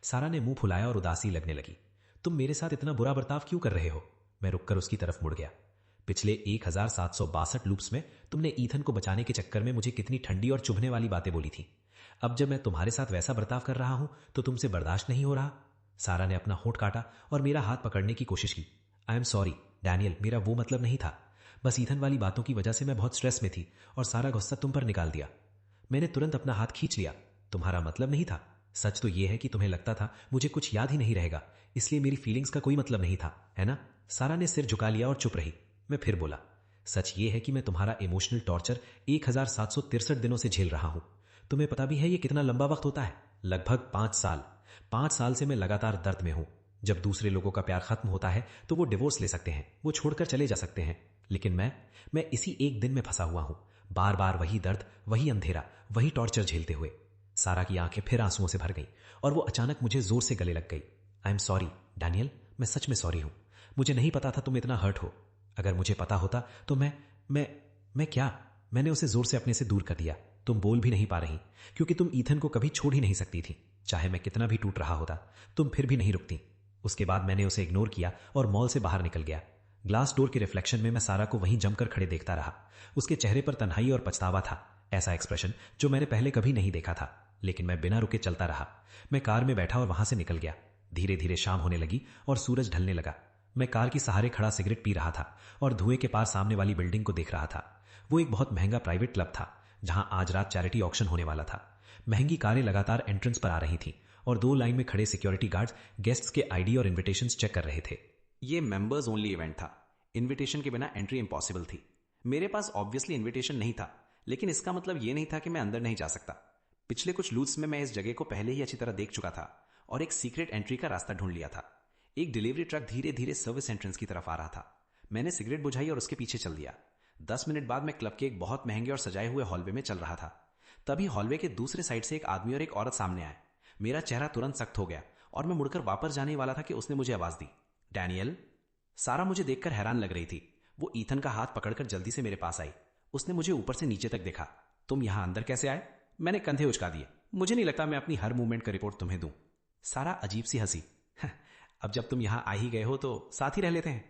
सारा ने मुंह फुलाया और उदासी लगने लगी। तुम मेरे साथ इतना बुरा बर्ताव क्यों कर रहे हो? मैं रुककर उसकी तरफ मुड़ गया। पिछले 1762 लूप्स में तुमने ईथन को बचाने के चक्कर में मुझे कितनी ठंडी और चुभने वाली बातें बोली थी। अब जब मैं तुम्हारे साथ वैसा बर्ताव कर रहा हूं तो तुमसे बर्दाश्त नहीं हो रहा। सारा ने अपना होंठ काटा और मेरा हाथ पकड़ने की कोशिश की। आई एम सॉरी डैनियल, मेरा वो मतलब नहीं था। बस ईथन वाली बातों की वजह से मैं बहुत स्ट्रेस में थी और सारा गुस्सा तुम पर निकाल दिया। मैंने तुरंत अपना हाथ खींच लिया। तुम्हारा मतलब नहीं था। सच तो यह है कि तुम्हें लगता था मुझे कुछ याद ही नहीं रहेगा, इसलिए मेरी फीलिंग्स का कोई मतलब नहीं था, है ना? सारा ने सिर झुका लिया और चुप रही। मैं फिर बोला, सच ये है कि मैं तुम्हारा इमोशनल टॉर्चर 1763 दिनों से झेल रहा हूं। तुम्हें पता भी है ये कितना लंबा वक्त होता है? लगभग 5 साल। 5 साल से मैं लगातार दर्द में हूं। जब दूसरे लोगों का प्यार खत्म होता है तो वो डिवोर्स ले सकते हैं, वो छोड़कर चले जा सकते हैं, लेकिन मैं इसी एक दिन में फंसा हुआ हूं। बार बार वही दर्द, वही अंधेरा, वही टॉर्चर झेलते हुए। सारा की आंखें फिर आंसुओं से भर गईं और वो अचानक मुझे जोर से गले लग गई। आई एम सॉरी डैनियल, मैं सच में सॉरी हूं। मुझे नहीं पता था तुम इतना हर्ट हो। अगर मुझे पता होता तो मैं क्या? मैंने उसे जोर से अपने से दूर कर दिया। तुम बोल भी नहीं पा रही, क्योंकि तुम ईथन को कभी छोड़ ही नहीं सकती थी। चाहे मैं कितना भी टूट रहा होता, तुम फिर भी नहीं रुकती। उसके बाद मैंने उसे इग्नोर किया और मॉल से बाहर निकल गया। ग्लास डोर के रिफ्लेक्शन में मैं सारा को वहीं जमकर खड़े देखता रहा। उसके चेहरे पर तन्हाई और पछतावा था, ऐसा एक्सप्रेशन जो मैंने पहले कभी नहीं देखा था, लेकिन मैं बिना रुके चलता रहा। मैं कार में बैठा और वहां से निकल गया। धीरे धीरे शाम होने लगी और सूरज ढलने लगा। मैं कार की सहारे खड़ा सिगरेट पी रहा था और धुएं के पार सामने वाली बिल्डिंग को देख रहा था। वो एक बहुत महंगा प्राइवेट क्लब था जहां आज रात चैरिटी ऑक्शन होने वाला था। महंगी कारें लगातार एंट्रेंस पर आ रही थीं और 2 लाइन में खड़े सिक्योरिटी गार्ड्स गेस्ट्स के आईडी और इन्विटेशंस चेक कर रहे थे। ये मेंबर्स ओनली इवेंट था। इनविटेशन के बिना एंट्री इम्पॉसिबल थी। मेरे पास ऑब्वियसली इनविटेशन नहीं था, लेकिन इसका मतलब यह नहीं था कि मैं अंदर नहीं जा सकता। पिछले कुछ लूट्स में मैं इस जगह को पहले ही अच्छी तरह देख चुका था और एक सीक्रेट एंट्री का रास्ता ढूंढ लिया था। एक डिलीवरी ट्रक धीरे धीरे सर्विस एंट्रेंस की तरफ आ रहा था। मैंने सिगरेट बुझाई और उसके पीछे चल दिया। 10 मिनट बाद मैं क्लब के एक बहुत महंगे और सजाए हुए हॉलवे में चल रहा था। तभी हॉलवे के दूसरे साइड से एक आदमी और एक औरत सामने आए। मेरा चेहरा तुरंत सख्त हो गया और मैं मुड़कर वापस जाने वाला था कि उसने मुझे आवाज दी, डैनियल। सारा मुझे देखकर हैरान लग रही थी। वो ईथन का हाथ पकड़कर जल्दी से मेरे पास आई। उसने मुझे ऊपर से नीचे तक देखा। तुम यहां अंदर कैसे आए? मैंने कंधे उचका दिए। मुझे नहीं लगता मैं अपनी हर मूवमेंट का रिपोर्ट तुम्हें दूं। सारा अजीब सी हंसी। अब जब तुम यहां आ ही गए हो तो साथ ही रह लेते हैं।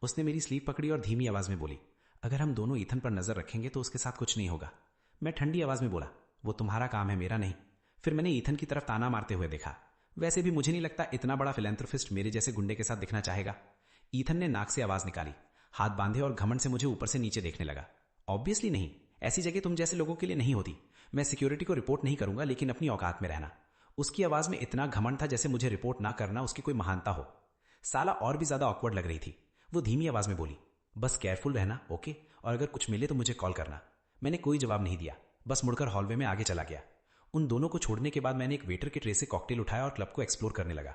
उसने मेरी स्लीव पकड़ी और धीमी आवाज में बोली, अगर हम दोनों ईथन पर नजर रखेंगे तो उसके साथ कुछ नहीं होगा। मैं ठंडी आवाज में बोला, वो तुम्हारा काम है, मेरा नहीं। फिर मैंने ईथन की तरफ ताना मारते हुए देखा। वैसे भी मुझे नहीं लगता इतना बड़ा फिलैंथ्रोपिस्ट मेरे जैसे गुंडे के साथ दिखना चाहेगा। ईथन ने नाक से आवाज निकाली, हाथ बांधे और घमंड से मुझे ऊपर से नीचे देखने लगा। ऑब्वियसली नहीं, ऐसी जगह तुम जैसे लोगों के लिए नहीं होती। मैं सिक्योरिटी को रिपोर्ट नहीं करूंगा, लेकिन अपनी औकात में रहना। उसकी आवाज में इतना घमंड था जैसे मुझे रिपोर्ट ना करना उसकी कोई महानता हो। साला और भी ज्यादा ऑकवर्ड लग रही थी। वो धीमी आवाज में बोली, बस केयरफुल रहना, ओके? और अगर कुछ मिले तो मुझे कॉल करना। मैंने कोई जवाब नहीं दिया, बस मुड़कर हॉलवे में आगे चला गया। उन दोनों को छोड़ने के बाद मैंने एक वेटर के ट्रे से कॉकटेल उठाया और क्लब को एक्सप्लोर करने लगा।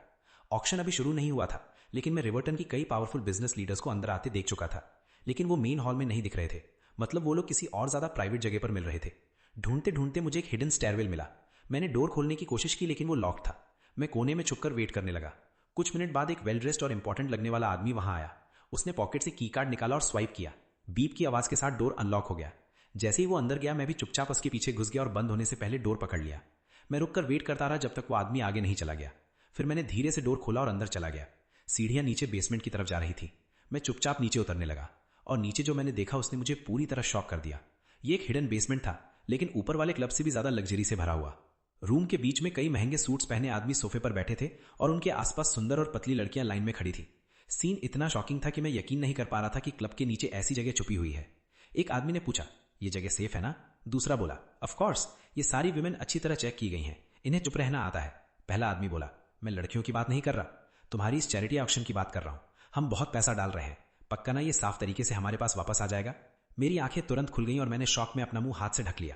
ऑक्शन अभी शुरू नहीं हुआ था, लेकिन मैं रिवर्टन की कई पावरफुल बिजनेस लीडर्स को अंदर आते देख चुका था। लेकिन वो मेन हॉल में नहीं दिख रहे थे। मतलब वो लोग किसी और ज्यादा प्राइवेट जगह पर मिल रहे थे। ढूंढते ढूंढते मुझे एक हिडन स्टेयरवेल मिला। मैंने डोर खोलने की कोशिश की, लेकिन वो लॉक था। मैं कोने में छुपकर वेट करने लगा। कुछ मिनट बाद एक वेल ड्रेस्ड और इंपॉर्टेंट लगने वाला आदमी वहां आया। उसने पॉकेट से की कार्ड निकाला और स्वाइप किया। बीप की आवाज के साथ डोर अनलॉक हो गया। जैसे ही वो अंदर गया, मैं भी चुपचाप उसके पीछे घुस गया और बंद होने से पहले डोर पकड़ लिया। मैं रुककर वेट करता रहा जब तक वो आदमी आगे नहीं चला गया। फिर मैंने धीरे से डोर खोला और अंदर चला गया। सीढ़ियां नीचे बेसमेंट की तरफ जा रही थी। मैं चुपचाप नीचे उतरने लगा और नीचे जो मैंने देखा उसने मुझे पूरी तरह शॉक कर दिया। ये एक हिडन बेसमेंट था, लेकिन ऊपर वाले क्लब से भी ज्यादा लग्जरी से भरा हुआ। रूम के बीच में कई महंगे सूट्स पहने आदमी सोफे पर बैठे थे और उनके आसपास सुंदर और पतली लड़कियां लाइन में खड़ी थी। सीन इतना शॉकिंग था कि मैं यकीन नहीं कर पा रहा था कि क्लब के नीचे ऐसी जगह छुपी हुई है। एक आदमी ने पूछा, ये जगह सेफ है ना? दूसरा बोला, ऑफ कोर्स, ये सारी विमेन अच्छी तरह चेक की गई हैं, इन्हें चुप रहना आता है। पहला आदमी बोला, मैं लड़कियों की बात नहीं कर रहा, तुम्हारी इस चैरिटी ऑक्शन की बात कर रहा हूं। हम बहुत पैसा डाल रहे हैं, पक्का ना ये साफ तरीके से हमारे पास वापस आ जाएगा? मेरी आंखें तुरंत खुल गईं और मैंने शॉक में अपना मुंह हाथ से ढक लिया।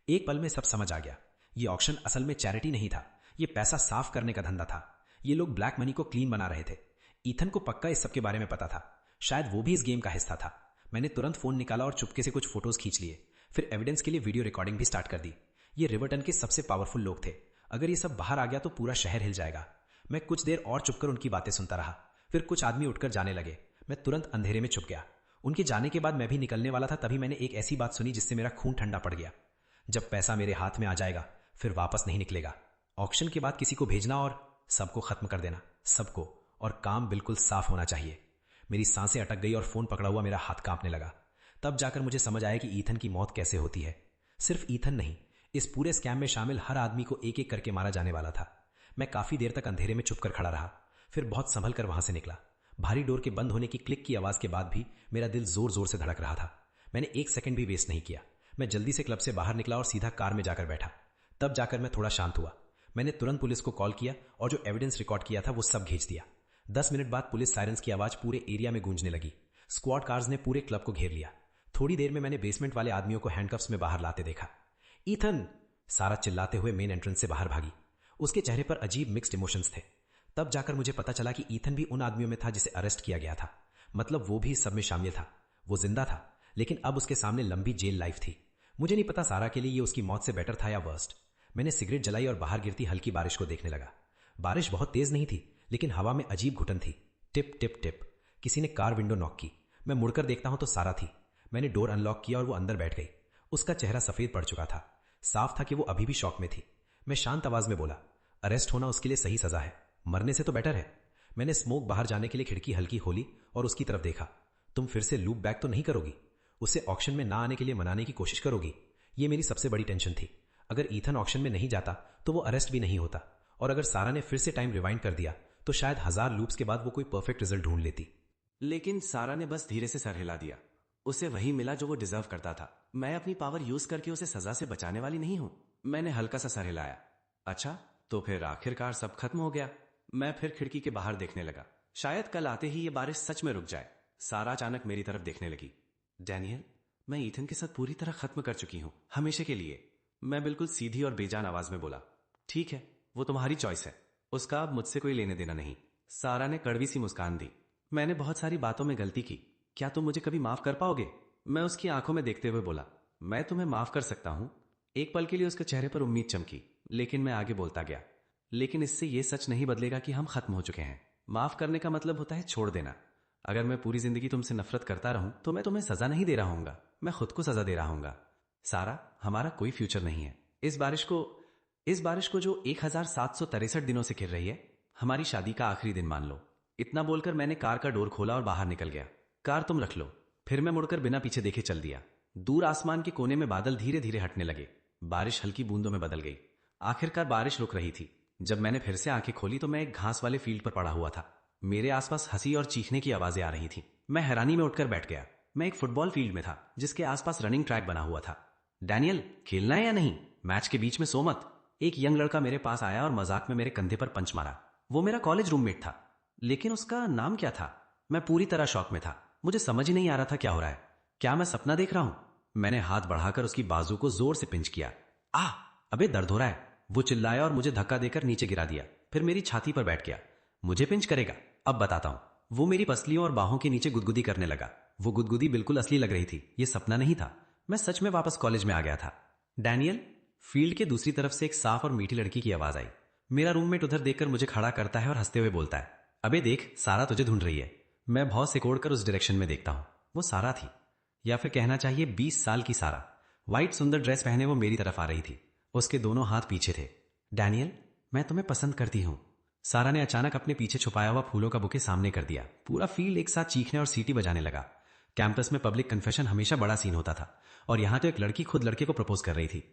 एक पल में सब समझ आ गया। ये ऑक्शन असल में चैरिटी नहीं था, ये पैसा साफ करने का धंधा था। ये लोग ब्लैक मनी को क्लीन बना रहे थे। ईथन को पक्का इस सब के बारे में पता था। शायद वो भी इस गेम का हिस्सा था। मैंने तुरंत फोन निकाला और चुपके से कुछ फोटोज खींच लिए। फिर एविडेंस के लिए वीडियो रिकॉर्डिंग भी स्टार्ट कर दी। ये रिवर्टन के सबसे पावरफुल लोग थे। अगर ये सब बाहर आ गया तो पूरा शहर हिल जाएगा। मैं कुछ देर और चुपकर उनकी बातें सुनता रहा। फिर कुछ आदमी उठकर जाने लगे। मैं तुरंत अंधेरे में छुप गया। उनके जाने के बाद मैं भी निकलने वाला था, तभी मैंने एक ऐसी बात सुनी जिससे मेरा खून ठंडा पड़ गया। जब पैसा मेरे हाथ में आ जाएगा फिर वापस नहीं निकलेगा। ऑक्शन के बाद किसी को भेजना और सबको खत्म कर देना, सबको, और काम बिल्कुल साफ होना चाहिए। मेरी सांसें अटक गई और फोन पकड़ा हुआ मेरा हाथ कांपने लगा। तब जाकर मुझे समझ आया कि ईथन की मौत कैसे होती है। सिर्फ ईथन नहीं, इस पूरे स्कैम में शामिल हर आदमी को एक एक करके मारा जाने वाला था। मैं काफी देर तक अंधेरे में चुपकर खड़ा रहा, फिर बहुत संभल कर वहां से निकला। भारी डोर के बंद होने की क्लिक की आवाज के बाद भी मेरा दिल जोर जोर से धड़क रहा था। मैंने एक सेकंड भी वेस्ट नहीं किया। मैं जल्दी से क्लब से बाहर निकला और सीधा कार में जाकर बैठा। तब जाकर मैं थोड़ा शांत हुआ। मैंने तुरंत पुलिस को कॉल किया और जो एविडेंस रिकॉर्ड किया था वो सब भेज दिया। 10 मिनट बाद पुलिस सायरन्स की आवाज पूरे एरिया में गूंजने लगी। स्क्वाड कार्स ने पूरे क्लब को घेर लिया। थोड़ी देर में मैंने बेसमेंट वाले आदमियों को हैंडकफ्स में बाहर लाते देखा। ईथन! सारा चिल्लाते हुए मेन एंट्रेंस से बाहर भागी। उसके चेहरे पर अजीब मिक्स्ड इमोशंस थे। तब जाकर मुझे पता चला कि ईथन भी उन आदमियों में था जिसे अरेस्ट किया गया था। मतलब वो भी इस सब में शामिल था। वो जिंदा था, लेकिन अब उसके सामने लंबी जेल लाइफ थी। मुझे नहीं पता सारा के लिए ये उसकी मौत से बेटर था या वर्स्ट। मैंने सिगरेट जलाई और बाहर गिरती हल्की बारिश को देखने लगा। बारिश बहुत तेज नहीं थी, लेकिन हवा में अजीब घुटन थी। Tip tip tip. किसी ने कार विंडो नॉक की। मैं मुड़कर देखता हूं तो सारा थी। मैंने डोर अनलॉक किया और वो अंदर बैठ गई। उसका चेहरा सफेद पड़ चुका था। साफ था कि वो अभी भी शॉक में थी। मैं शांत आवाज में बोला, अरेस्ट होना उसके लिए सही सजा है, मरने से तो बेटर है। मैंने स्मोक बाहर जाने के लिए खिड़की हल्की खोली और उसकी तरफ देखा। तुम फिर से लूप बैक तो नहीं करोगी? उसे ऑक्शन में ना आने के लिए मनाने की कोशिश करोगी? ये मेरी सबसे बड़ी टेंशन थी। अगर ईथन ऑक्शन में नहीं जाता तो वो अरेस्ट भी नहीं होता, और अगर सारा ने फिर से टाइम रिवाइंड कर दिया तो शायद 1000 लूप्स के बाद वो कोई परफेक्ट रिजल्ट ढूंढ लेती। लेकिन सारा ने बस धीरे से सर हिला दिया। उसे वही मिला जो वो डिजर्व करता था। मैं अपनी पावर यूज करके उसे सजा से बचाने वाली नहीं हूं। मैंने हल्का सा सर हिलाया। अच्छा, तो फिर आखिरकार सब खत्म हो गया। मैं फिर खिड़की के बाहर देखने लगा। शायद कल आते ही ये बारिश सच में रुक जाए। सारा अचानक मेरी तरफ देखने लगी। डैनियल, मैं ईथन के साथ पूरी तरह खत्म कर चुकी हूं, हमेशा के लिए। मैं बिल्कुल सीधी और बेजान आवाज में बोला। ठीक है, वो तुम्हारी चॉइस है, उसका अब मुझसे कोई लेने देना नहीं। सारा ने कड़वी सी मुस्कान दी। मैंने बहुत सारी बातों में गलती की, क्या तुम मुझे कभी माफ कर पाओगे? मैं उसकी आंखों में देखते हुए बोला। मैं तुम्हें माफ कर सकता हूं। एक पल के लिए उसके चेहरे पर उम्मीद चमकी, लेकिन मैं आगे बोलता गया। लेकिन इससे यह सच नहीं बदलेगा कि हम खत्म हो चुके हैं। माफ करने का मतलब होता है छोड़ देना। अगर मैं पूरी जिंदगी तुमसे नफरत करता रहूं तो मैं तुम्हें सजा नहीं दे रहा हूंगा, मैं खुद को सजा दे रहा हूंगा। सारा, हमारा कोई फ्यूचर नहीं है। इस बारिश को जो 1763 दिनों से गिर रही है, हमारी शादी का आखिरी दिन मान लो। इतना बोलकर मैंने कार का डोर खोला और बाहर निकल गया। कार तुम रख लो। फिर मैं मुड़कर बिना पीछे देखे चल दिया। दूर आसमान के कोने में बादल धीरे धीरे हटने लगे। बारिश हल्की बूंदों में बदल गई। आखिरकार बारिश रुक रही थी। जब मैंने फिर से आंखें खोली तो मैं एक घास वाले फील्ड पर पड़ा हुआ था। मेरे आसपास हंसी और चीखने की आवाजें आ रही थी। मैं हैरानी में उठकर बैठ गया। मैं एक फुटबॉल फील्ड में था जिसके आसपास रनिंग ट्रैक बना हुआ था। डैनियल, खेलना है या नहीं? मैच के बीच में सो मत। एक यंग लड़का मेरे पास आया और मजाक में मेरे कंधे पर पंच मारा। वो मेरा कॉलेज रूममेट था, लेकिन उसका नाम क्या था? मैं पूरी तरह शॉक में था। मुझे समझ ही नहीं आ रहा था क्या हो रहा है। क्या मैं सपना देख रहा हूं? मैंने हाथ बढ़ाकर उसकी बाजू को जोर से पिंच किया। अबे दर्द हो रहा है, वो चिल्लाया और मुझे धक्का देकर नीचे गिरा दिया। फिर मेरी छाती पर बैठ गया। मुझे पिंच करेगा? अब बताता हूं। वो मेरी पसलियों और बाहों के नीचे गुदगुदी करने लगा। वो गुदगुदी बिल्कुल असली लग रही थी। ये सपना नहीं था। मैं सच में वापस कॉलेज में आ गया था। डैनियल, फील्ड के दूसरी तरफ से एक साफ और मीठी लड़की की आवाज आई। मेरा रूममेट उधर देखकर मुझे खड़ा करता है और हंसते हुए बोलता है, अबे देख, सारा तुझे ढूंढ रही है। मैं बहुत सिकोड़कर उस डायरेक्शन में देखता हूं। वो सारा थी, या फिर कहना चाहिए 20 साल की सारा। व्हाइट सुंदर ड्रेस पहने वो मेरी तरफ आ रही थी। उसके दोनों हाथ पीछे थे। डैनियल, मैं तुम्हें पसंद करती हूं। सारा ने अचानक अपने पीछे छुपाया हुआ फूलों का बुके सामने कर दिया। पूरा फील्ड एक साथ चीखने और सीटी बजाने लगा। कैंपस में पब्लिक कन्फेशन हमेशा बड़ा सीन होता था, और यहां तो एक लड़की खुद लड़के को प्रपोज कर रही थी।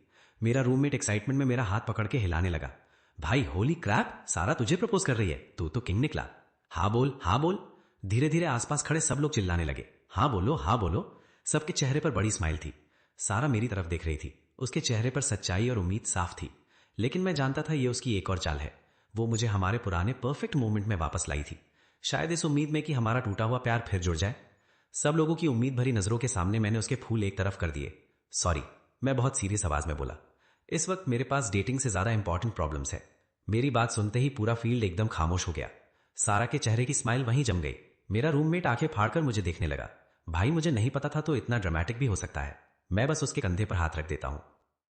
मेरा रूममेट एक्साइटमेंट में मेरा हाथ पकड़ के हिलाने लगा। भाई होली क्रैप, सारा तुझे प्रपोज कर रही है, तू तो किंग निकला। हाँ बोल, हाँ बोल। धीरे धीरे आसपास खड़े सब लोग चिल्लाने लगे, हाँ बोलो, हाँ बोलो। सबके चेहरे पर बड़ी स्माइल थी। सारा मेरी तरफ देख रही थी। उसके चेहरे पर सच्चाई और उम्मीद साफ थी। लेकिन मैं जानता था ये उसकी एक और चाल है। वो मुझे हमारे पुराने परफेक्ट मोमेंट में वापस लाई थी, शायद इस उम्मीद में कि हमारा टूटा हुआ प्यार फिर जुड़ जाए। सब लोगों की उम्मीद भरी नजरों के सामने मैंने उसके फूल एक तरफ कर दिए। सॉरी, मैं बहुत सीरियस आवाज में बोला। इस वक्त मेरे पास डेटिंग से ज्यादा इंपॉर्टेंट प्रॉब्लम्स है। मेरी बात सुनते ही पूरा फील्ड एकदम खामोश हो गया। सारा के चेहरे की स्माइल वहीं जम गई। मेरा रूममेट आंखें फाड़कर मुझे देखने लगा। भाई मुझे नहीं पता था तो इतना ड्रामेटिक भी हो सकता है। मैं बस उसके कंधे पर हाथ रख देता हूं।